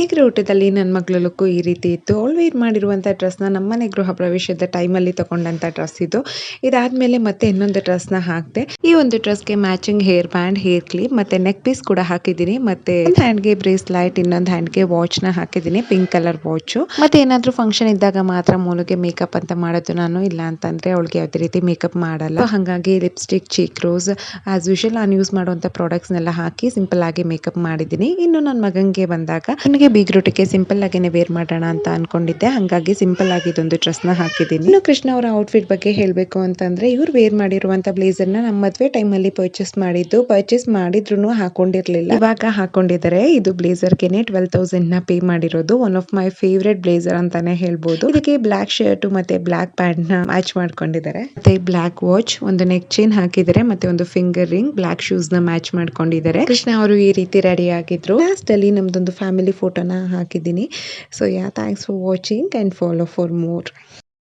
Bakery ಊಟದಲ್ಲಿ ನನ್ನ ಮಗಳ ಲುಕ್ಕು ಈ ರೀತಿ ಇತ್ತು. ಅವಳು ವೇರ್ ಮಾಡಿರುವಂಥ ಡ್ರೆಸ್ನ ನಮ್ಮನೆ ಗೃಹ ಪ್ರವೇಶದ ಟೈಮಲ್ಲಿ ತಗೊಂಡಂಥ ಡ್ರೆಸ್ ಇದು. ಇದಾದ್ಮೇಲೆ ಮತ್ತೆ ಇನ್ನೊಂದು ಡ್ರೆಸ್ನ ಹಾಕಿದೆ. ಈ ಒಂದು ಡ್ರೆಸ್ಗೆ matching hair band, hair clip ಮತ್ತೆ ನೆಕ್ ಪೀಸ್ ಕೂಡ ಹಾಕಿದ್ದೀನಿ. ಮತ್ತೆ ಒಂದು ಹ್ಯಾಂಡ್ಗೆ ಬ್ರೇಸ್ಲೈಟ್, ಇನ್ನೊಂದು ಹ್ಯಾಂಡ್ಗೆ ವಾಚ್ನ ಹಾಕಿದ್ದೀನಿ, ಪಿಂಕ್ ಕಲರ್ ವಾಚ್. ಮತ್ತೆ ಏನಾದರೂ ಫಂಕ್ಷನ್ ಇದ್ದಾಗ ಮಾತ್ರ ಮೂಲಗೆ ಮೇಕಪ್ ಅಂತ ಮಾಡೋದು ನಾನು, ಇಲ್ಲ ಅಂತಂದ್ರೆ ಅವಳಿಗೆ ಯಾವುದೇ ರೀತಿ ಮೇಕಪ್ ಮಾಡಲ್ಲ. ಹಾಗಾಗಿ lipstick, cheek rose as usual ನಾನು ಯೂಸ್ ಮಾಡುವಂಥ ಪ್ರಾಡಕ್ಟ್ಸ್ನೆಲ್ಲ ಹಾಕಿ ಸಿಂಪಲ್ ಆಗಿ ಮೇಕಪ್ ಮಾಡಿದ್ದೀನಿ. ಇನ್ನು ನನ್ನ ಮಗನಿಗೆ ಬಂದಾಗ ನನಗೆ ಬೀಗ್ರೂಟಿಗೆ ಸಿಂಪಲ್ ಆಗಿನೇ ವೇರ್ ಮಾಡೋಣ ಅಂತ ಅನ್ಕೊಂಡಿದ್ದೆ. ಹಾಗಾಗಿ ಸಿಂಪಲ್ ಆಗಿ ಇದೊಂದು ಡ್ರೆಸ್ನ ಹಾಕಿದ್ದೀನಿ. ಇನ್ನು ಕೃಷ್ಣ ಅವರ ಔಟ್ಫಿಟ್ ಬಗ್ಗೆ ಹೇಳಬೇಕು ಅಂತಂದ್ರೆ ಇವ್ರು ವೇರ್ ಮಾಡಿರುವಂತ ಬ್ಲೇಸರ್ನ ನಮ್ಮ ಮದುವೆ ಟೈಮಲ್ಲಿ ಪರ್ಚೇಸ್ ಮಾಡಿದ್ರು ಹಾಕೊಂಡಿರ್ಲಿಲ್ಲ, ಇವಾಗ ಹಾಕೊಂಡಿದ್ದಾರೆ. ಇದು ಬ್ಲೇಸರ್ಗೆನೆ 12,000 ನ ಪೇ ಮಾಡಿರೋದು. One of my favourite blazer ಅಂತಾನೆ ಹೇಳ್ಬೋದು. ಇದಕ್ಕೆ ಬ್ಲಾಕ್ ಶರ್ಟ್ ಮತ್ತೆ ಬ್ಲಾಕ್ ಪ್ಯಾಂಟ್ ನ ಮ್ಯಾಚ್ ಮಾಡ್ಕೊಂಡಿದ್ದಾರೆ. ಮತ್ತೆ ಬ್ಲಾಕ್ ವಾಚ್, ಒಂದು ನೆಕ್ ಚೈನ್ ಹಾಕಿದ್ದಾರೆ, ಮತ್ತೆ ಒಂದು ಫಿಂಗರ್ ರಿಂಗ್, ಬ್ಲಾಕ್ ಶೂಸ್ ನ ಮ್ಯಾಚ್ ಮಾಡ್ಕೊಂಡಿದ್ದಾರೆ. ಕೃಷ್ಣ ಅವರು ಈ ರೀತಿ ರೆಡಿ ಆಗಿದ್ರು. ಲಾಸ್ಟ್ ಅಲ್ಲಿ ನಮ್ದೊಂದು ಫ್ಯಾಮಿಲಿ ಫೋಟೋನ ಹಾಕಿದ್ದೀನಿ. So yeah, thanks for watching and follow for more.